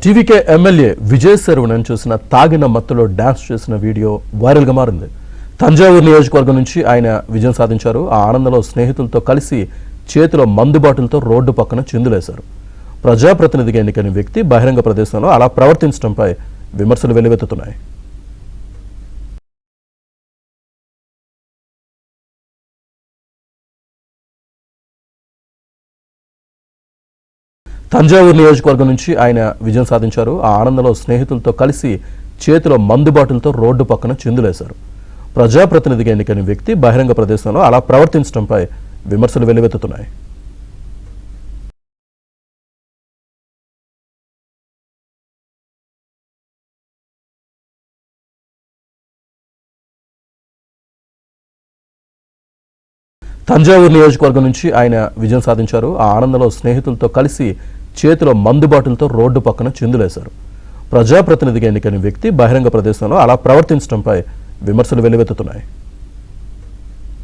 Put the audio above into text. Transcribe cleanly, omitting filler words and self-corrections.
TVK MLA Vijay Saravanan చూసిన తాగిన మత్తులో డాన్స్ చేసిన వీడియో వైరల్గా మారింది. తంజావూరు నియోజకవర్గం నుంచి ఆయన విజయం సాధించారు. ఆ ఆనందంలో స్నేహితులతో కలిసి చేతిలో మందు బాటిల్తో రోడ్డు పక్కన చిందులేశారు. ప్రజాప్రతినిధిగా ఎన్నికైన వ్యక్తి బహిరంగ ప్రదేశంలో అలా ప్రవర్తించడంపై విమర్శలు వెల్లువెత్తుతున్నాయి. తంజావూరు నియోజకవర్గం నుంచి ఆయన విజయం సాధించారు. ఆ ఆనందంలో స్నేహితులతో కలిసి చేతిలో మందు బాటిల్తో రోడ్డు పక్కన చిందులేశారు. ప్రజాప్రతినిధిగా ఎన్నికైన వ్యక్తి బహిరంగ ప్రదేశంలో అలా ప్రవర్తించడంపై విమర్శలు వెల్లువెత్తుతున్నాయి. తంజావూరు నియోజకవర్గం నుంచి ఆయన విజయం సాధించారు. ఆ ఆనందంలో స్నేహితులతో కలిసి చేతిలో మందు బాటిల్తో రోడ్డు పక్కన చిందులేశారు. ప్రజాప్రతినిధిగా ఎన్నికైన వ్యక్తి బహిరంగ ప్రదేశంలో అలా ప్రవర్తించడంపై విమర్శలు వెల్లువెత్తుతున్నాయి.